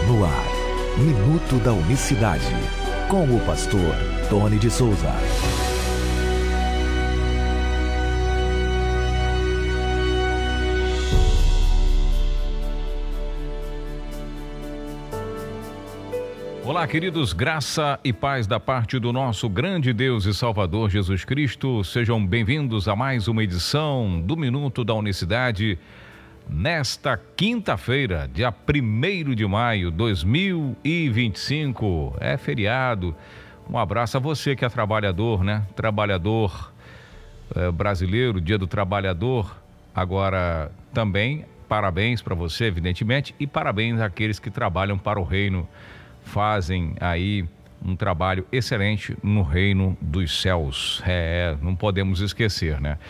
No ar, Minuto da Unicidade, com o pastor Tony de Souza. Olá, queridos, graça e paz da parte do nosso grande Deus e Salvador Jesus Cristo. Sejam bem-vindos a mais uma edição do Minuto da Unicidade. Nesta quinta-feira, dia 1º de maio de 2025, é feriado. Um abraço a você que é trabalhador, né? Trabalhador brasileiro, Dia do Trabalhador. Agora também, parabéns para você, evidentemente, e parabéns àqueles que trabalham para o reino. Fazem aí um trabalho excelente no reino dos céus. Não podemos esquecer, né?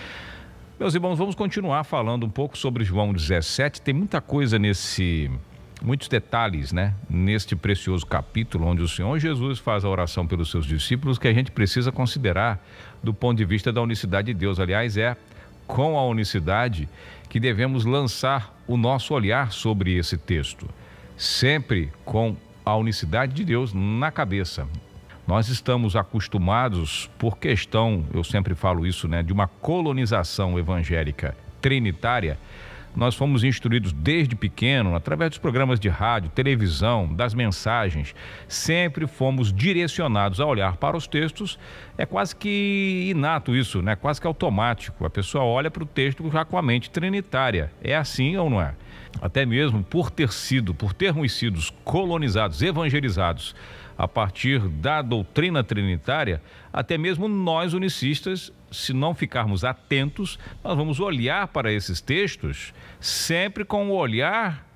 Meus irmãos, vamos continuar falando um pouco sobre João 17. Tem muita coisa muitos detalhes, né? Neste precioso capítulo, onde o Senhor Jesus faz a oração pelos seus discípulos, que a gente precisa considerar do ponto de vista da unicidade de Deus. Aliás, é com a unicidade que devemos lançar o nosso olhar sobre esse texto. Sempre com a unicidade de Deus na cabeça. Nós estamos acostumados, por questão, eu sempre falo isso, né, de uma colonização evangélica trinitária. Nós fomos instruídos desde pequeno, através dos programas de rádio, televisão, das mensagens, sempre fomos direcionados a olhar para os textos. É quase que inato isso, né? Quase que automático. A pessoa olha para o texto já com a mente trinitária. É assim ou não é? Até mesmo por termos sido colonizados, evangelizados a partir da doutrina trinitária, até mesmo nós unicistas, se não ficarmos atentos, nós vamos olhar para esses textos sempre com o olhar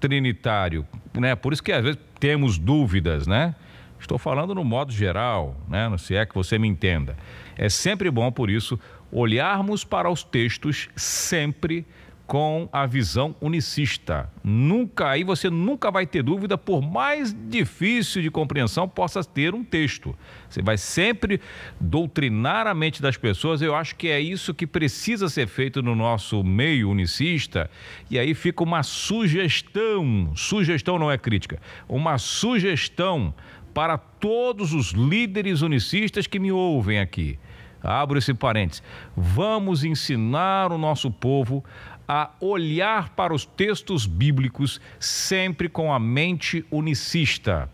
trinitário, né? Por isso que às vezes temos dúvidas, né? Estou falando no modo geral, né? Se é que você me entenda. É sempre bom, por isso, olharmos para os textos sempre com a visão unicista. Aí você nunca vai ter dúvida, por mais difícil de compreensão possa ter um texto. Você vai sempre doutrinar a mente das pessoas. Eu acho que é isso que precisa ser feito no nosso meio unicista. E aí fica uma sugestão não é crítica, uma sugestão para todos os líderes unicistas que me ouvem aqui. Abro esse parênteses. Vamos ensinar o nosso povo a olhar para os textos bíblicos sempre com a mente unicista,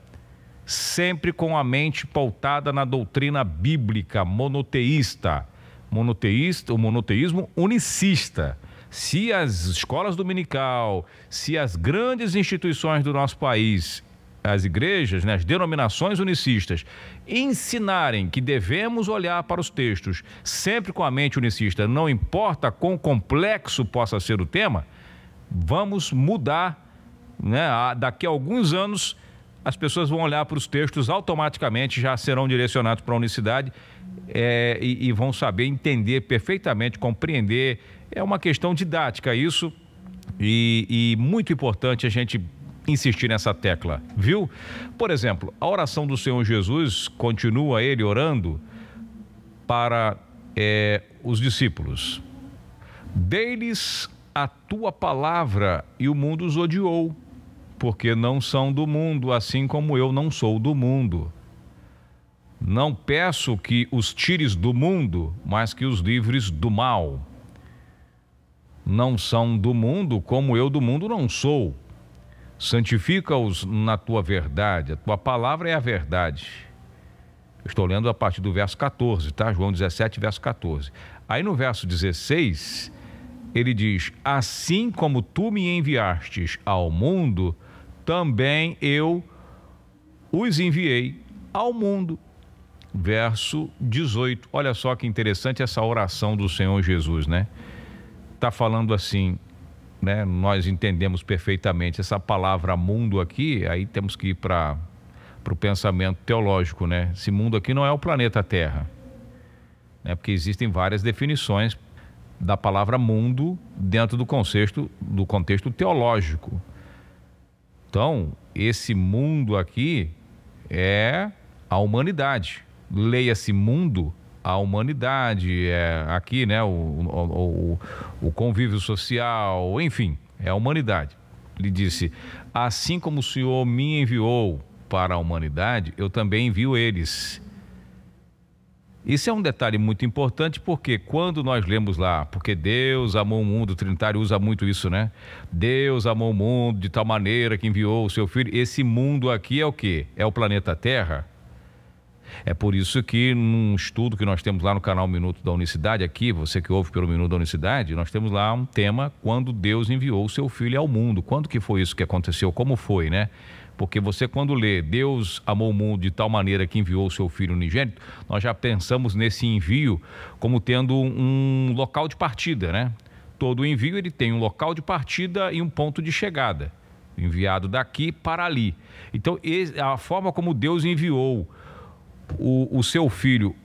sempre com a mente pautada na doutrina bíblica monoteísta. O monoteísmo unicista. Se as escolas dominical, se as grandes instituições do nosso país, as igrejas, né, as denominações unicistas, ensinarem que devemos olhar para os textos sempre com a mente unicista, não importa quão complexo possa ser o tema, vamos mudar, né? Daqui a alguns anos, as pessoas vão olhar para os textos, automaticamente já serão direcionados para a unicidade e vão saber entender perfeitamente, compreender. É uma questão didática isso, e muito importante a gente insistir nessa tecla, viu? Por exemplo, a oração do Senhor Jesus, continua ele orando para os discípulos. Dei-lhes a tua palavra e o mundo os odiou, porque não são do mundo, assim como eu não sou do mundo. Não peço que os tires do mundo, mas que os livres do mal. Não são do mundo, como eu do mundo não sou. Santifica-os na tua verdade, a tua palavra é a verdade. Eu estou lendo a partir do verso 14, tá? João 17, verso 14. Aí no verso 16, ele diz: assim como tu me enviastes ao mundo, também eu os enviei ao mundo. Verso 18, olha só que interessante essa oração do Senhor Jesus, né? Está falando assim, né? Nós entendemos perfeitamente essa palavra mundo aqui, aí temos que ir para o pensamento teológico, né? Esse mundo aqui não é o planeta Terra, né? Porque existem várias definições da palavra mundo dentro do contexto teológico. Então, esse mundo aqui é a humanidade. Leia-se mundo, a humanidade, né, o convívio social, enfim, é a humanidade. Ele disse: assim como o Senhor me enviou para a humanidade, eu também envio eles. Isso é um detalhe muito importante, porque quando nós lemos lá, porque Deus amou o mundo, o Trinitário usa muito isso, né? Deus amou o mundo de tal maneira que enviou o seu Filho. Esse mundo aqui é o quê? É o planeta Terra. É por isso que num estudo que nós temos lá no canal Minuto da Unicidade, aqui, você que ouve pelo Minuto da Unicidade, nós temos lá um tema, quando Deus enviou o seu Filho ao mundo. Quando que foi isso que aconteceu? Como foi, né? Porque você, quando lê Deus amou o mundo de tal maneira que enviou o seu Filho unigênito, nós já pensamos nesse envio como tendo um local de partida, né? Todo envio ele tem um local de partida e um ponto de chegada, enviado daqui para ali. Então, a forma como Deus enviou o seu Filho,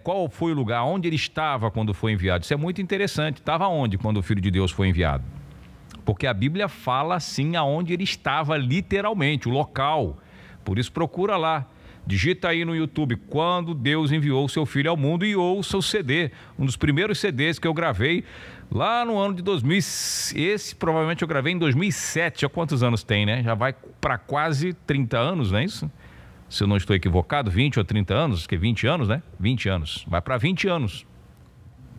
qual foi o lugar, onde ele estava quando foi enviado? Isso é muito interessante. Estava onde quando o Filho de Deus foi enviado? Porque a Bíblia fala assim aonde ele estava literalmente, o local. Por isso procura lá, digita aí no YouTube, quando Deus enviou o seu Filho ao mundo, e ouça o CD, um dos primeiros CDs que eu gravei lá no ano de 2000. Esse provavelmente eu gravei em 2007, há quantos anos tem, né? Já vai para quase 30 anos, não é isso? Se eu não estou equivocado, 20 ou 30 anos, que 20 anos, né? 20 anos, vai para 20 anos.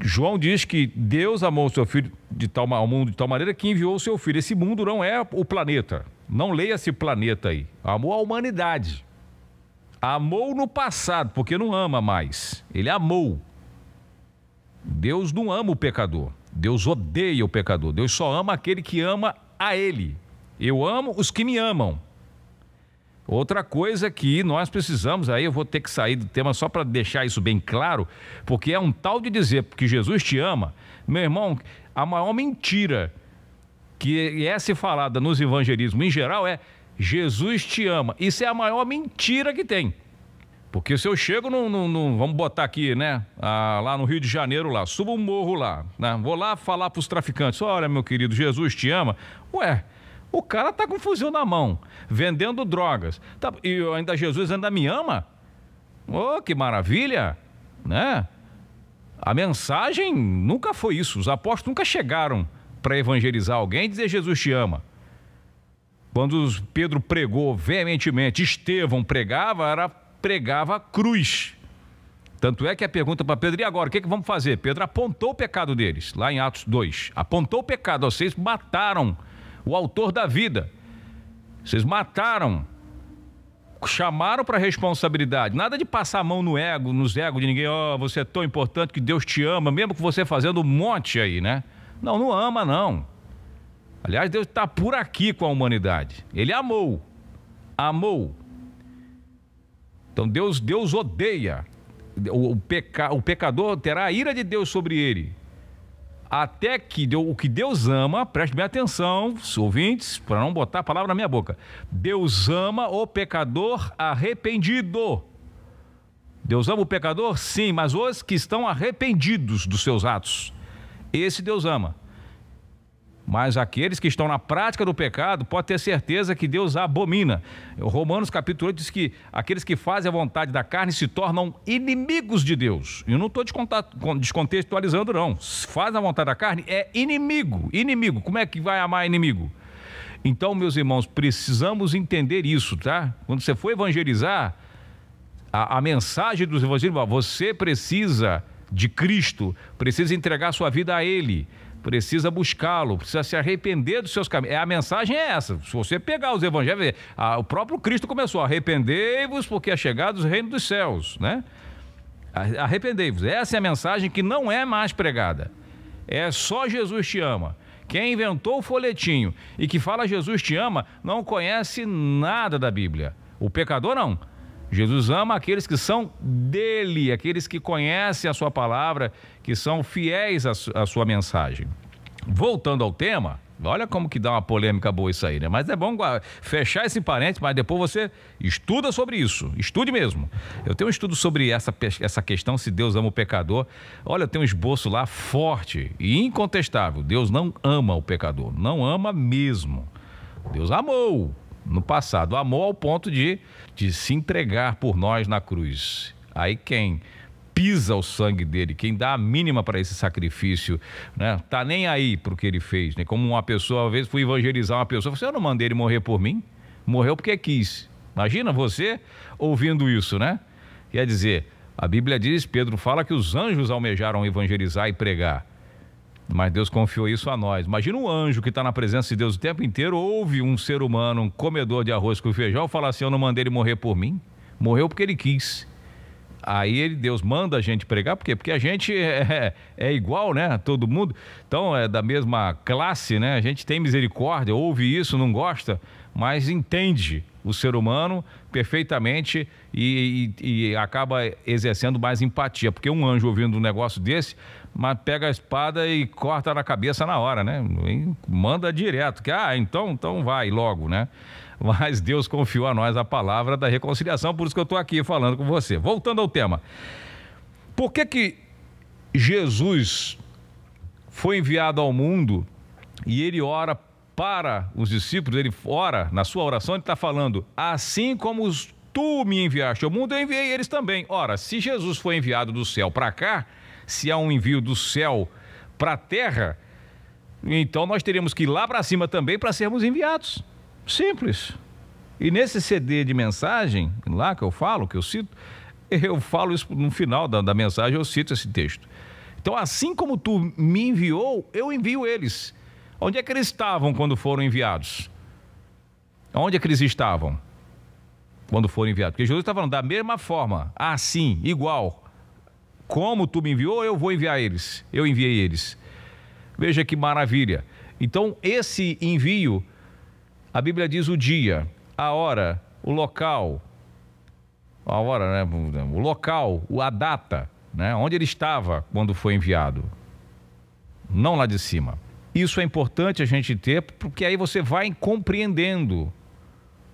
João diz que Deus amou o seu Filho ao mundo de tal maneira que enviou o seu Filho. Esse mundo não é o planeta. Não leia esse planeta aí. Amou a humanidade. Amou no passado, porque não ama mais. Ele amou. Deus não ama o pecador. Deus odeia o pecador. Deus só ama aquele que ama a Ele. Eu amo os que me amam. Outra coisa que nós precisamos, aí eu vou ter que sair do tema só para deixar isso bem claro, porque é um tal de dizer que Jesus te ama. Meu irmão, a maior mentira que é se falada nos evangelismos em geral é Jesus te ama. Isso é a maior mentira que tem. Porque se eu chego vamos botar aqui, né, lá no Rio de Janeiro, lá, subo um morro lá, né, vou lá falar para os traficantes: olha, meu querido, Jesus te ama. Ué, o cara tá com um fuzil na mão, vendendo drogas. E ainda Jesus ainda me ama? Oh, que maravilha, né? A mensagem nunca foi isso. Os apóstolos nunca chegaram para evangelizar alguém e dizer Jesus te ama. Quando Pedro pregou veementemente, Estevão pregava a cruz. Tanto é que a pergunta para Pedro: e agora, o que vamos fazer? Pedro apontou o pecado deles, lá em Atos 2. Apontou o pecado: vocês mataram o autor da vida. Vocês mataram. Chamaram para responsabilidade. Nada de passar a mão nos egos de ninguém. Oh, você é tão importante que Deus te ama, mesmo que você fazendo um monte aí, né? Não ama, não. Aliás, Deus está por aqui com a humanidade. Ele amou. Amou. Então Deus odeia. O pecador terá a ira de Deus sobre ele. Até que o que Deus ama, preste bem atenção, ouvintes, para não botar a palavra na minha boca. Deus ama o pecador arrependido. Deus ama o pecador? Sim, mas os que estão arrependidos dos seus atos. Esse Deus ama. Mas aqueles que estão na prática do pecado, pode ter certeza que Deus abomina. Romanos capítulo 8 diz que aqueles que fazem a vontade da carne se tornam inimigos de Deus. Eu não estou descontextualizando, não. Faz a vontade da carne é inimigo. Inimigo. Como é que vai amar inimigo? Então, meus irmãos, precisamos entender isso, tá? Quando você for evangelizar, a mensagem dos evangelhos: você precisa de Cristo, precisa entregar sua vida a Ele, precisa buscá-lo, precisa se arrepender dos seus caminhos. A mensagem é essa. Se você pegar os evangelhos, o próprio Cristo começou: arrependei-vos, porque é chegado o reino dos céus, né? Arrependei-vos. Essa é a mensagem que não é mais pregada. É só Jesus te ama. Quem inventou o folhetinho e que fala Jesus te ama não conhece nada da Bíblia. O pecador não. Jesus ama aqueles que são dele, aqueles que conhecem a sua palavra, que são fiéis à sua mensagem. Voltando ao tema, olha como que dá uma polêmica boa isso aí, né? Mas é bom fechar esse parênteses, mas depois você estuda sobre isso, estude mesmo. Eu tenho um estudo sobre essa questão, se Deus ama o pecador. Olha, eu tenho um esboço lá forte e incontestável. Deus não ama o pecador, não ama mesmo. Deus amou no passado, amou ao ponto de se entregar por nós na cruz. Aí quem pisa o sangue dele, quem dá a mínima para esse sacrifício, né? Tá nem aí pro que ele fez, né? Como uma pessoa, às vezes fui evangelizar uma pessoa, eu não mandei ele morrer por mim, morreu porque quis. Imagina você ouvindo isso, né? Quer dizer, a Bíblia diz, Pedro fala que os anjos almejaram evangelizar e pregar, mas Deus confiou isso a nós. Imagina um anjo que está na presença de Deus o tempo inteiro, ouve um ser humano, um comedor de arroz com feijão, falar assim, eu não mandei ele morrer por mim, morreu porque ele quis. Aí Deus manda a gente pregar, por quê? Porque a gente é igual, né? Todo mundo, então é da mesma classe, né? A gente tem misericórdia, ouve isso, não gosta, mas entende o ser humano perfeitamente e acaba exercendo mais empatia, porque um anjo ouvindo um negócio desse, mas pega a espada e corta na cabeça na hora, né? E manda direto, que então vai logo, né? Mas Deus confiou a nós a palavra da reconciliação, por isso que eu estou aqui falando com você. Voltando ao tema, por que Jesus foi enviado ao mundo e ele ora para os discípulos, ele ora, na sua oração ele está falando, assim como tu me enviaste ao mundo, eu enviei eles também. Ora, se Jesus foi enviado do céu para cá, se há um envio do céu para a terra, então nós teríamos que ir lá para cima também para sermos enviados. Simples. E nesse CD de mensagem, lá que eu falo, que eu cito, eu falo isso no final da mensagem, eu cito esse texto. Então, assim como tu me enviou, eu envio eles. Onde é que eles estavam quando foram enviados? Onde é que eles estavam quando foram enviados? Porque Jesus está falando da mesma forma, assim, igual. Como tu me enviou, eu vou enviar eles. Eu enviei eles. Veja que maravilha. Então, esse envio, a Bíblia diz o dia, a hora, o local, a data, né? Onde ele estava quando foi enviado. Não lá de cima. Isso é importante a gente ter, porque aí você vai compreendendo.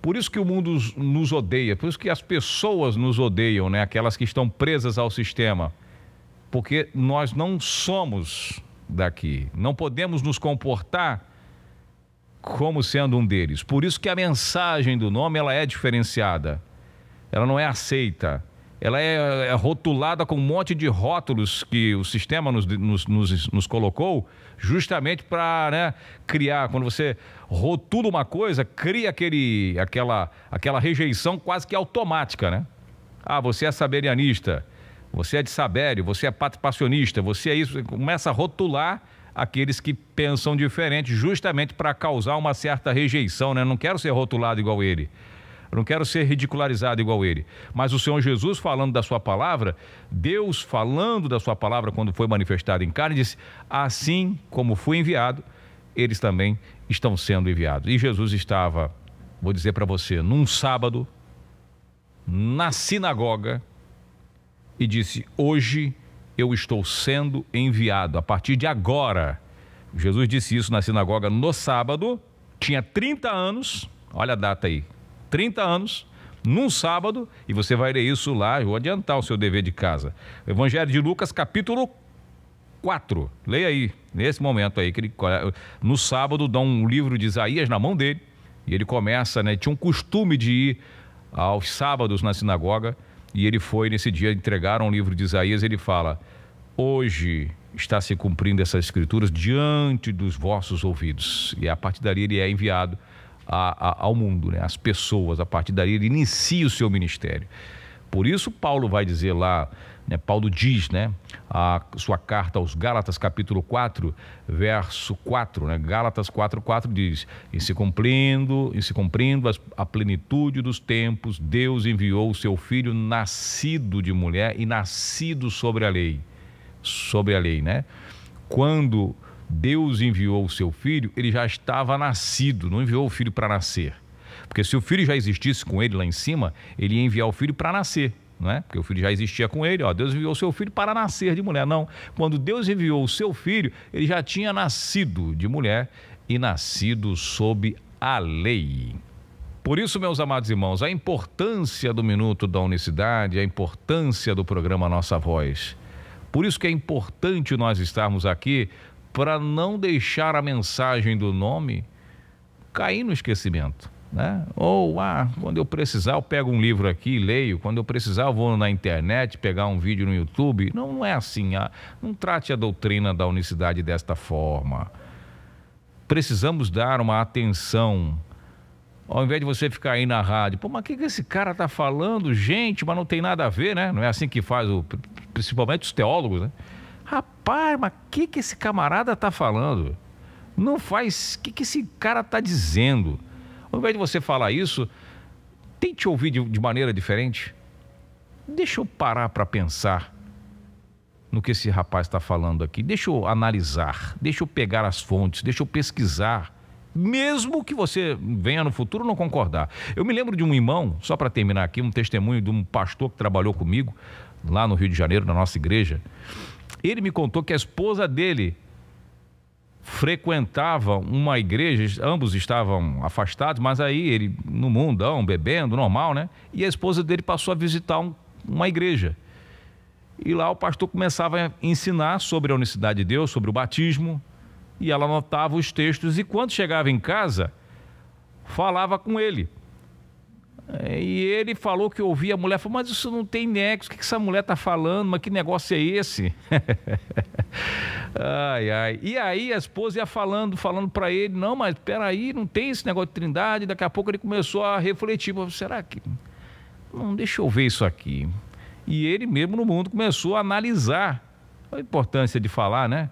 Por isso que o mundo nos odeia, por isso que as pessoas nos odeiam, né? Aquelas que estão presas ao sistema. Porque nós não somos daqui, não podemos nos comportar como sendo um deles. Por isso que a mensagem do nome, ela é diferenciada, ela não é aceita, ela é rotulada com um monte de rótulos que o sistema nos colocou, justamente para, né, criar, quando você rotula uma coisa, cria aquela rejeição quase que automática, né? Você é saberianista, você é de Sabério, você é patripacionista, você é isso, começa a rotular aqueles que pensam diferente, justamente para causar uma certa rejeição, né? Não quero ser rotulado igual ele, eu não quero ser ridicularizado igual ele. Mas o Senhor Jesus falando da sua palavra, Deus falando da sua palavra quando foi manifestado em carne, disse, assim como fui enviado, eles também estão sendo enviados. E Jesus estava, vou dizer para você, num sábado, na sinagoga, e disse, hoje eu estou sendo enviado, a partir de agora. Jesus disse isso na sinagoga no sábado, tinha 30 anos, olha a data aí, 30 anos, num sábado, e você vai ler isso lá, eu vou adiantar o seu dever de casa. Evangelho de Lucas, capítulo 4, leia aí, nesse momento aí, que ele, no sábado dá um livro de Isaías na mão dele, e ele começa, né, tinha um costume de ir aos sábados na sinagoga, e ele foi nesse dia, entregaram um livro de Isaías, ele fala, hoje está se cumprindo essas escrituras diante dos vossos ouvidos. E a partir dali ele é enviado ao mundo, né? As pessoas, a partir dali ele inicia o seu ministério. Por isso Paulo vai dizer lá, né? Paulo diz, né? A sua carta aos Gálatas, capítulo 4, verso 4, né? Gálatas 4:4 diz, em se cumprindo a plenitude dos tempos, Deus enviou o seu Filho nascido de mulher e nascido sobre a lei, né? Quando Deus enviou o seu Filho, ele já estava nascido, não enviou o Filho para nascer. Porque se o Filho já existisse com ele lá em cima, ele ia enviar o Filho para nascer, não é? Porque o Filho já existia com ele, Deus enviou o seu Filho para nascer de mulher. Não, quando Deus enviou o seu Filho, ele já tinha nascido de mulher e nascido sob a lei. Por isso, meus amados irmãos, a importância do Minuto da Unicidade, a importância do programa Nossa Voz. Por isso que é importante nós estarmos aqui, para não deixar a mensagem do nome cair no esquecimento. né? Ou, quando eu precisar eu pego um livro aqui e leio, quando eu precisar eu vou na internet pegar um vídeo no YouTube. Não é assim, não trate a doutrina da unicidade desta forma. Precisamos dar uma atenção, ao invés de você ficar aí na rádio, mas o que esse cara está falando, gente, mas não tem nada a ver, né? Não é assim que faz, principalmente os teólogos, né? Rapaz, mas o que esse camarada está falando? Não faz, o que esse cara está dizendo? Ao invés de você falar isso, tente ouvir de maneira diferente. Deixa eu parar para pensar no que esse rapaz está falando aqui. Deixa eu analisar, deixa eu pegar as fontes, deixa eu pesquisar. Mesmo que você venha no futuro não concordar. Eu me lembro de um irmão, só para terminar aqui, um testemunho de um pastor que trabalhou comigo, lá no Rio de Janeiro, na nossa igreja. Ele me contou que a esposa dele frequentava uma igreja, ambos estavam afastados, mas aí ele no mundão, bebendo, normal, né? E a esposa dele passou a visitar uma igreja. E lá o pastor começava a ensinar sobre a unicidade de Deus, sobre o batismo, e ela anotava os textos, e quando chegava em casa, falava com ele. E ele falou que ouvia a mulher, falou, mas isso não tem nexo, o que essa mulher está falando, mas que negócio é esse? Ai, ai. E aí a esposa ia falando para ele, não, mas peraí, não tem esse negócio de trindade. Daqui a pouco ele começou a refletir, será que, não, deixa eu ver isso aqui. E ele mesmo no mundo começou a analisar a importância de falar, né?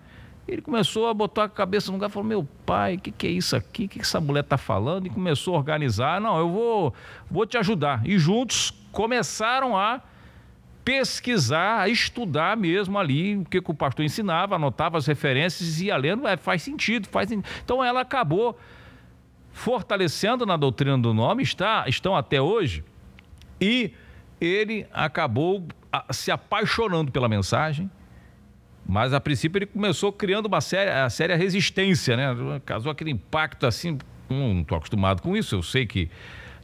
Ele começou a botar a cabeça no lugar e falou, meu pai, o que é isso aqui? O que essa mulher está falando? E começou a organizar, não, eu vou te ajudar. E juntos começaram a pesquisar, a estudar mesmo ali o que o pastor ensinava, anotava as referências e ia lendo, faz sentido. Então ela acabou fortalecendo na doutrina do nome, estão até hoje, e ele acabou se apaixonando pela mensagem, mas a princípio ele começou criando uma séria resistência, né? Causou aquele impacto assim, não estou acostumado com isso, eu sei que,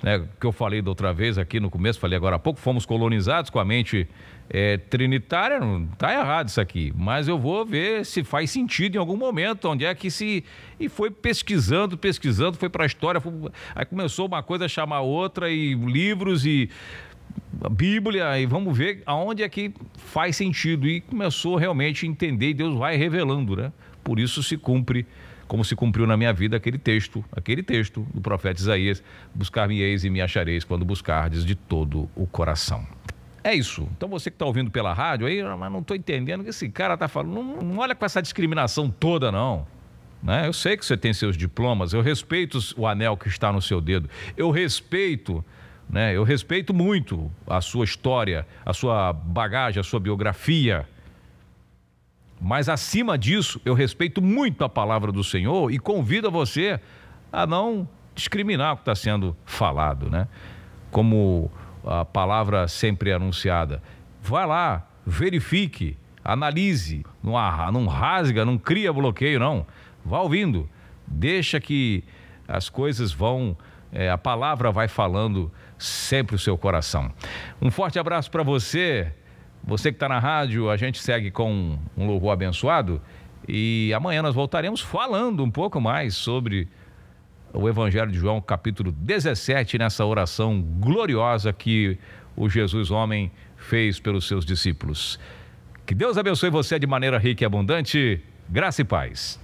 né, que eu falei da outra vez aqui no começo, falei agora há pouco, fomos colonizados com a mente trinitária, não está errado isso aqui, mas eu vou ver se faz sentido em algum momento, onde é que se... E foi pesquisando, foi para a história, aí começou uma coisa a chamar outra, e livros e a Bíblia, e vamos ver aonde é que faz sentido, e começou realmente a entender, e Deus vai revelando, né? Por isso se cumpre, como se cumpriu na minha vida aquele texto do profeta Isaías, buscar-me-eis e me achareis quando buscardes de todo o coração. É isso. Então você que está ouvindo pela rádio aí, mas não estou entendendo o que esse cara está falando, não olha com essa discriminação toda não, né? Eu sei que você tem seus diplomas, eu respeito o anel que está no seu dedo, eu respeito muito a sua história, a sua bagagem, a sua biografia. Mas acima disso, eu respeito muito a palavra do Senhor e convido a você a não discriminar o que está sendo falado, né? Como a palavra sempre é anunciada. Vai lá, verifique, analise, não rasga, não cria bloqueio, não. Vá ouvindo, deixa que as coisas vão... a palavra vai falando sempre o seu coração. Um forte abraço para você que está na rádio. A gente segue com um louvor abençoado e amanhã nós voltaremos falando um pouco mais sobre o Evangelho de João, capítulo 17, nessa oração gloriosa que o Jesus homem fez pelos seus discípulos. Que Deus abençoe você de maneira rica e abundante. Graça e paz.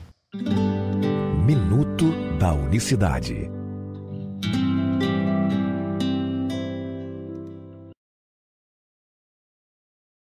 Minuto da Unicidade.